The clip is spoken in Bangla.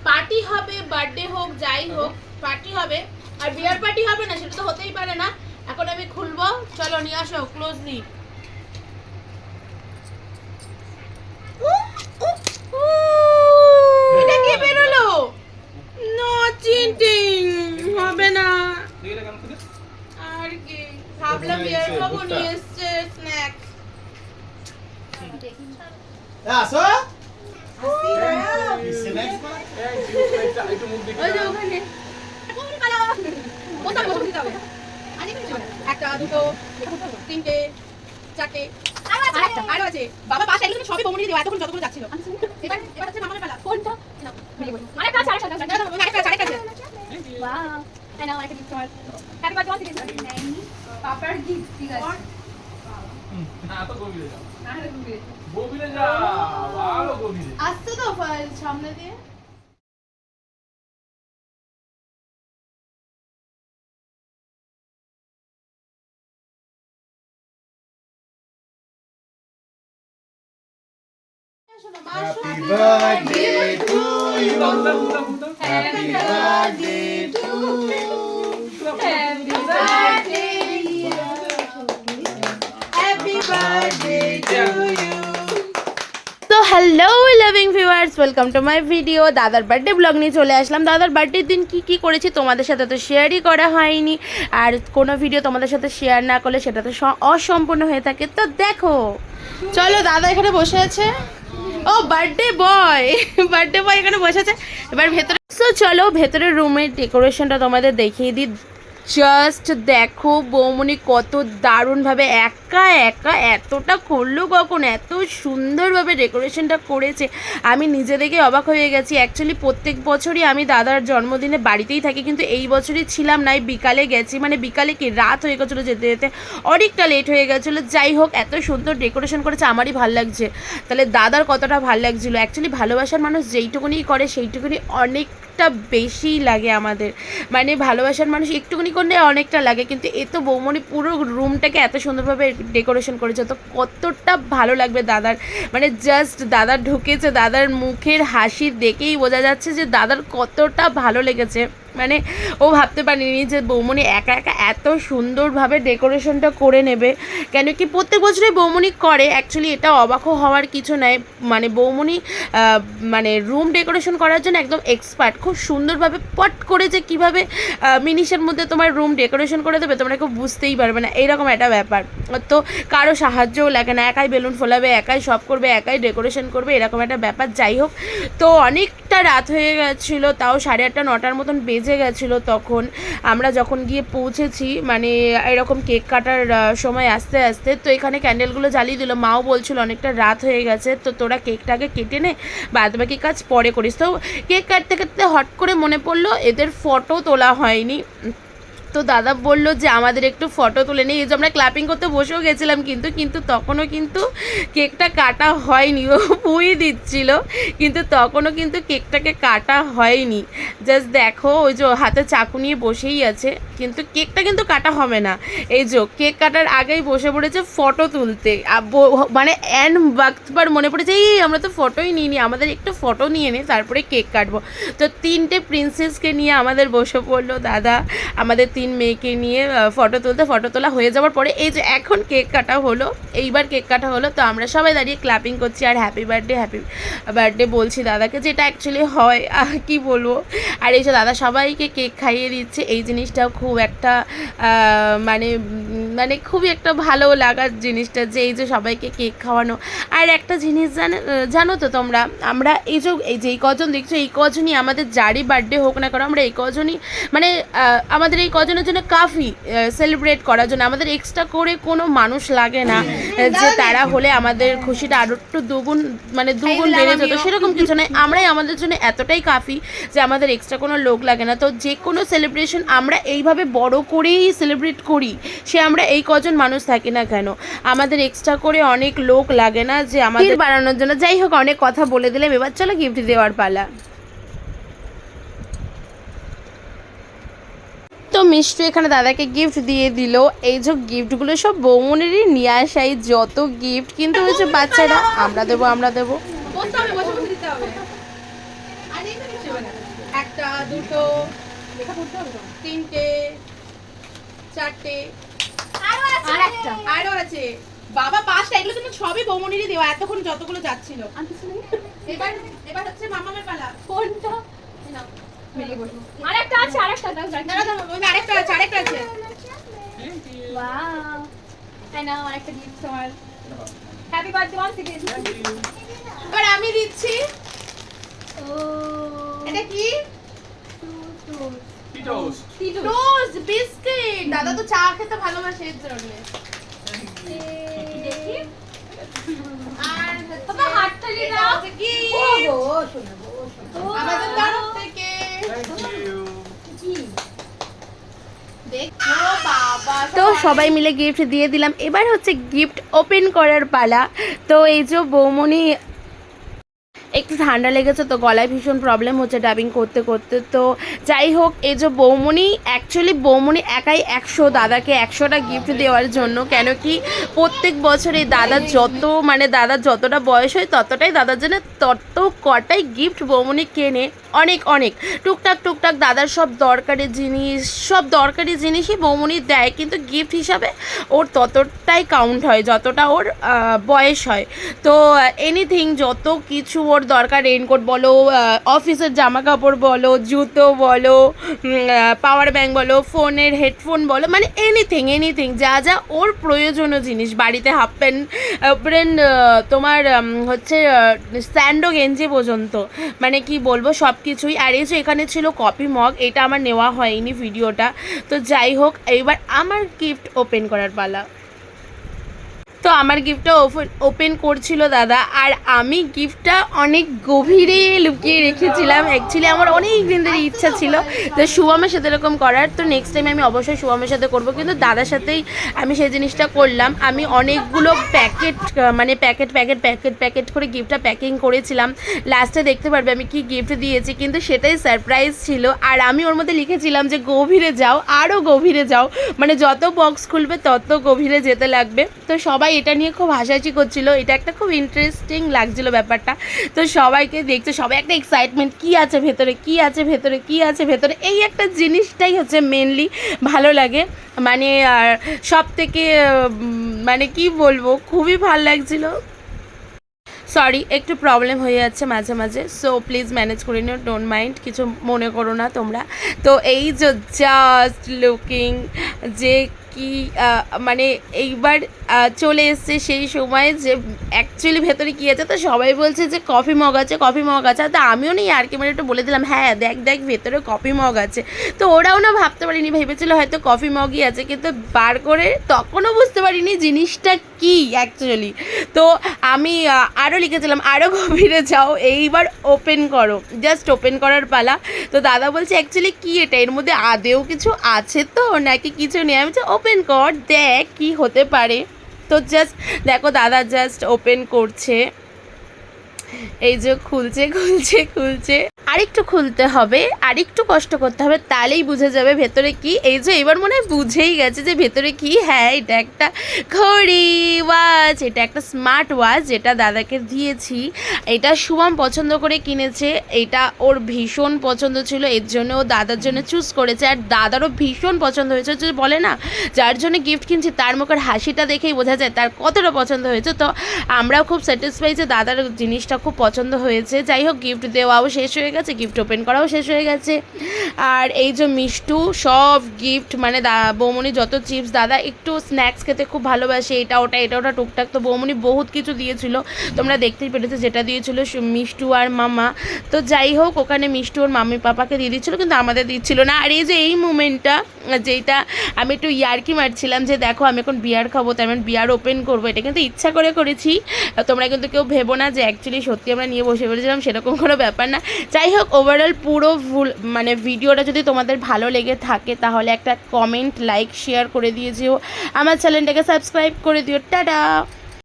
পার্টি হবে, বার্থডে হোক যাই হোক পার্টি হবে, আর বিয়ার পার্টি হবে না সেটা তো হতেই পারে না। এখন আমি খুলবো, চলো নিয়ে আসো ক্লোজলি। এটা কি বেরোলো? নো চিটিং, হবে না। আর কি ভাবলাম বিয়ার খাবো, নিয়ে এসছে স্ন্যাক্স। আসো একটা দুটো তিনটে চারটে আরো আছে বাবা, পাশে এগুলো সবই বমনি দিয়ে এতক্ষণ যতক্ষণ যাচ্ছিল। এবার হচ্ছে মামার পালা। কোনটা? আরেকটা আছে, আরেকটা আছে। Wow, I know, like a gift card. Happy birthday to you. পাপার গিফট, ঠিক আছে। না তো গভীরে যাও, গভীরে যাও, আরো গভীরে আসছে তো ফাইল সামনে দিয়ে। Happy birthday to you. Happy birthday to you. Happy birthday, happy birthday to you. তো hello loving viewers, welcome to my video. দাদার বার্থডে ব্লগ নিয়ে চলে আসলাম। দাদার বার্থডের দিন কি করেছি তোমাদের সাথে তো শেয়ারই করা হয়নি, আর কোনো ভিডিও তোমাদের সাথে শেয়ার না করলে সেটা তো অসম্পূর্ণ হয়ে থাকে। তো দেখো, চলো দাদা এখানে বসে আছে। ও বার্থডে বয়, বার্থডে বয় এখানে বসে আছে। এবার ভেতরে চলো, ভেতরের রুমের ডেকোরেশনটা তোমাদের দেখিয়ে দিই। জাস্ট দেখো বৌমনি কত দারুণভাবে একা একা এতটা করলো কখন, এত সুন্দরভাবে ডেকোরেশনটা করেছে। আমি নিজে দেখে অবাক হয়ে গেছি। অ্যাকচুয়ালি প্রত্যেক বছরই আমি দাদার জন্মদিনে বাড়িতেই থাকি, কিন্তু এই বছরই ছিলাম না, বিকালে গেছি। মানে বিকালে কি রাত হয়ে গেছিলো, যেতে যেতে অনেকটা লেট হয়ে গেছিলো। যাই হোক, এত সুন্দর ডেকোরেশন করেছে, আমারই ভাল লাগছে। তাহলে দাদার কতটা ভাল লাগছিলো। অ্যাকচুয়ালি ভালোবাসার মানুষ যেইটুকুনি করে সেইটুকুনি অনেকটা বেশি লাগে আমাদের। মানে ভালোবাসার মানুষ একটুকুনি করলে অনেকটা লাগে, কিন্তু এ তো বৌমনি পুরো রুমটাকে এত সুন্দরভাবে ডেকোরেশন করেছে, তো কতটা ভালো লাগবে দাদার। মানে জাস্ট দাদা ঢুকেছে, দাদার মুখের হাসি দেখেই বোঝা যাচ্ছে যে দাদার কতটা ভালো লেগেছে। মানে ও ভাবতে পারিনি যে বৌমনি একা একা এত সুন্দরভাবে ডেকোরেশনটা করে নেবে। কেন কি প্রত্যেক বছরই বৌমনি করে, অ্যাকচুয়ালি এটা অবাকও হওয়ার কিছু নাই। মানে বৌমনি মানে রুম ডেকোরেশন করার জন্য একদম এক্সপার্ট। খুব সুন্দরভাবে পট করে যে কীভাবে মিনিশের মধ্যে তোমার রুম ডেকোরেশন করে দেবে তোমরা কেউ বুঝতেই পারবে না, এইরকম একটা ব্যাপার। তো কারো সাহায্যও লাগে না, একাই বেলুন ফোলাবে, একাই সব করবে, একাই ডেকোরেশন করবে, এরকম একটা ব্যাপার। যাই হোক, তো অনেকটা রাত হয়ে গেছিলো, তাও 8:30 9টার মতন বেজে গেছিলো তখন আমরা যখন গিয়ে পৌঁছেছি। মানে এরকম কেক কাটার সময় আস্তে আস্তে তো এখানে ক্যান্ডেলগুলো জ্বালিয়ে দিল। মাও বলছিল অনেকটা রাত হয়ে গেছে, তো তোরা কেকটাকে কেটে নে, বাদ বাকি কাজ পরে করিস। তো কেক কাটতে কাটতে হট করে মনে পড়লো এদের ফটো তোলা হয়নি। তো দাদা বললো যে আমাদের একটু ফটো তুলে নিই। এই যে আমরা ক্ল্যাপিং করতে বসেও গেছিলাম, কিন্তু তখনও কিন্তু কেকটা কাটা হয়নি। ও পুই দিচ্ছিল, কিন্তু তখনও কিন্তু কেকটাকে কাটা হয়নি। জাস্ট দেখো, ওই যে হাতে চাকু নিয়ে বসেই আছে, কিন্তু কেকটা কিন্তু কাটা হবে না। এই যে কেক কাটার আগেই বসে পড়েছে ফটো তুলতে। মানে এন বাক্তবার মনে পড়েছে, এই আমরা তো ফটোই নিইনি, আমাদের একটু ফটো নিয়ে নে তারপরে কেক কাটবো। তো 3টে প্রিন্সেসকে নিয়ে আমাদের বসে পড়লো দাদা, আমাদের 3 মেয়েকে নিয়ে ফটো তোলা হয়ে যাওয়ার পরে এই যে এখন কেক কাটা হলো। এইবার কেক কাটা হলো, তো আমরা সবাই দাঁড়িয়ে ক্ল্যাপিং করছি আর হ্যাপি বার্থডে বলছি দাদাকে, যেটা অ্যাকচুয়ালি হয় কি বলবো। আর এই যে দাদা সবাইকে কেক খাইয়ে দিচ্ছে, এই জিনিসটাও খুব একটা মানে খুবই একটা ভালো লাগার জিনিসটা, যে এই যে সবাইকে কেক খাওয়ানো। আর একটা জিনিস জানো তো তোমরা, আমরা এই যে কজন দেখছো, এই কজনই আমাদের যারই বার্থডে হোক না কারণ আমরা এই কজনই মানে আমাদের এই কজনের জন্য কাফি সেলিব্রেট করার জন্য। আমাদের এক্সট্রা করে কোনো মানুষ লাগে না, যে তারা হলে আমাদের খুশিটা আরও একটু দুগুণ বেড়ে যেত, সেরকম কিছু নয়। আমরাই আমাদের জন্য এতটাই কাফি যে আমাদের এক্সট্রা কোনো লোক লাগে না। তো যে কোনো সেলিব্রেশন আমরা এইভাবে বড় করেই সেলিব্রেট করি, সে আমরা এই কজন মানুষ থাকি না কেন, আমাদের এক্সট্রা করে অনেক লোক লাগে না যে আমাদের বাড়ানোর জন্য। যাই হোক, অনেক কথা বলে দিলাম, এবার চলো গিফট দেওয়ার পালা। তো মিষ্টি এখানে দাদাকে গিফট দিয়ে দিল। এই যে গিফটগুলো সব বৌমনেরই নিয়ে আসাই যত গিফট, কিন্তু হচ্ছে বাচ্চারা আমরা দেবো একটা, দুটো, তিনটে, চারটে, আরো আছে বাবা 5টা। এগুলো কিন্তু সবই বৌমনিরই দেওয়া, এতক্ষণ যতগুলো যাচ্ছিল। এবার এবার হচ্ছে মামামের পালা। কোনটা? আরেকটা আছে, আরেকটা দাও, না না ওই আরেকটা আছে, আরেকটা আছে। ওয়াও, তাই না? আরেকটা গিফট তোমার। Happy birthday once again. এবার আমি দিচ্ছি। ও এটা কি? টিটোস। Toast biscuit. দাদা তো চা খেতে ভালোবাসে এর জন্য। দেখি আর বাবা হাততালি এটা দাও। হচ্ছে কি? ও আমাদের তরফ থেকে থ্যাংক ইউ। দেখো বাবা, তো সবাই মিলে গিফট দিয়ে দিলাম। এবার হচ্ছে গিফট ওপেন করার পালা। তো এই যে বৌমনি একটু ঠান্ডা লেগেছে, তো গলায় ভীষণ প্রবলেম হচ্ছে ডাবিং করতে করতে। তো যাই হোক, এই যে বৌমনি অ্যাকচুয়ালি বৌমনি একাই 100 দাদাকে 100টা গিফট দেওয়ার জন্য। কেন কি প্রত্যেক বছর এই দাদার দাদার যতটা বয়স হয় ততটাই দাদার জন্য তত কটাই গিফট বৌমনি কেনে। অনেক অনেক টুকটাক দাদার সব দরকারি জিনিসই বৌমনি দেয়, কিন্তু গিফট হিসাবে ওর ততটাই কাউন্ট হয় যতটা ওর বয়স হয়। তো এনিথিং যত কিছু ওর দরকার, রেইনকোট বলো, অফিসের জামা কাপড় বলো, জুতো বলো, পাওয়ার ব্যাঙ্ক বলো, ফোনের হেডফোন বলো, মানে এনিথিং যা যা ওর প্রয়োজনীয় জিনিস, বাড়িতে হাফ প্যান্ট তোমার হচ্ছে স্যান্ডো গেঞ্জি পর্যন্ত, মানে কি বলবো সব কিছুই। আর এই যে এখানে ছিল কফি মগ, এটা আমার নেওয়া হয়নি ভিডিওটা। তো যাই হোক, এইবার আমার গিফট ওপেন করার পালা। তো আমার গিফটটা ওপেন করছিল দাদা, আর আমি গিফটটা অনেক গভীরে লুকিয়ে রেখেছিলাম। অ্যাকচুয়ালি আমার অনেক দিন ধরে ইচ্ছা ছিল তো শুভমের সাথে এরকম করার। তো নেক্সট টাইম আমি অবশ্যই শুভমের সাথে করবো, কিন্তু দাদার সাথেই আমি সেই জিনিসটা করলাম। আমি অনেকগুলো প্যাকেট করে গিফটটা প্যাকিং করেছিলাম। লাস্টে দেখতে পারবে আমি কি গিফট দিয়েছি, কিন্তু সেটাই সারপ্রাইজ ছিল। আর আমি ওর মধ্যে লিখেছিলাম যে গভীরে যাও, আরও গভীরে যাও, মানে যত বক্স খুলবে তত গভীরে যেতে লাগবে। তো সবাই এটা নিয়ে খুব হাসাহাসি করছিল, এটা একটা খুব ইন্টারেস্টিং লাগছিল ব্যাপারটা। তো সবাইকে দেখছে, সবাই একটা এক্সাইটমেন্ট, কি আছে ভেতরে, এই একটা জিনিসটাই হচ্ছে মেনলি ভালো লাগে। মানে সব থেকে মানে কি বলবো, খুবই ভালো লাগছিল। সরি, একটু প্রবলেম হয়ে যাচ্ছে মাঝে মাঝে, সো প্লিজ ম্যানেজ করে নিও, ডোন্ট মাইন্ড, কিছু মনে করো না তোমরা। তো এই যে জাস্ট লুকিং যে কি মানে এইবার চলে এসছে সেই সময় যে অ্যাকচুয়ালি ভেতরে কী আছে। তো সবাই বলছে যে কফি মগ আছে। তো আমিও নেই আর কি, মানে একটু বলে দিলাম হ্যাঁ দেখ ভেতরে কফি মগ আছে। তো ওরাও না ভাবতে পারিনি, ভেবেছিল হয়তো কফি মগই আছে, কিন্তু বার করে তখনও বুঝতে পারিনি জিনিসটা কি অ্যাকচুয়ালি। তো আমি আরও লিখেছিলাম আরও গভীরে যাও, এইবার ওপেন করো, জাস্ট ওপেন করার পালা। তো দাদা বলছে অ্যাকচুয়ালি কি এটা, এর মধ্যে আদেও কিছু আছে তো নাকি কিছু নেই। আমি বলছি ওপেন কর, দেখ কি হতে পারে। তো জাস্ট দেখো দাদা জাস্ট ওপেন করছে, এই যে খুলছে, আরেকটু খুলতে হবে, আরেকটু কষ্ট করতে হবে, তাহলেই বুঝে যাবে ভেতরে কি। এই যে এবার মনে হয় বুঝেই গেছে যে ভেতরে কি। হ্যাঁ, এটা একটা ঘড়ি ওয়াচ, এটা একটা স্মার্ট ওয়াচ যেটা দাদাকে দিয়েছি। এটা শুভম পছন্দ করে কিনেছে, এটা ওর ভীষণ পছন্দ ছিল, এর জন্য ও দাদার জন্য চুজ করেছে। আর দাদারও ভীষণ পছন্দ হয়েছে, যে বলে না যার জন্য গিফট কিনছি তার মুখের হাসিটা দেখেই বোঝা যায় তার কতটা পছন্দ হয়েছে। তো আমরাও খুব স্যাটিসফাই যে দাদার জিনিসটা খুব পছন্দ হয়েছে। যাই হোক, গিফট দেওয়াও শেষ হয়ে গেছে, গিফট ওপেন করাও শেষ হয়ে গেছে। আর এই যে মিষ্টু সব গিফট, মানে বৌমনি যত চিপস, দাদা একটু স্ন্যাক্স খেতে খুব ভালোবাসে, এটা ওটা টুকটাক। তো বৌমনি বহুত কিছু দিয়েছিল, তোমরা দেখতেই পেরেছো যেটা দিয়েছিল মিষ্টু আর মামা। তো যাই হোক, ওখানে মিষ্টু ওর মাম্মি পাপাকে দিয়ে দিচ্ছিলো, কিন্তু আমাদের দিচ্ছিল না। আর এই যে এই মুমেন্টটা, যেটা আমি একটু ইয়ার্কি মারছিলাম যে দেখো আমি এখন বিয়ার খাবো, তার মানে বিয়ার ওপেন করবো, এটা কিন্তু ইচ্ছা করে করেছি। তোমরা কিন্তু কেউ ভেবো না যে অ্যাকচুয়ালি সত্যি আমরা নিয়ে বসে পড়েছিলাম, সেরকম কোনো ব্যাপার না। যাই হোক, ওভারঅল পুরো মানে ভিডিওটা যদি তোমাদের ভালো লেগে থাকে তাহলে একটা কমেন্ট, লাইক, শেয়ার করে দিয়েছিও, আমার চ্যানেলটাকে সাবস্ক্রাইব করে দিও। টাটা।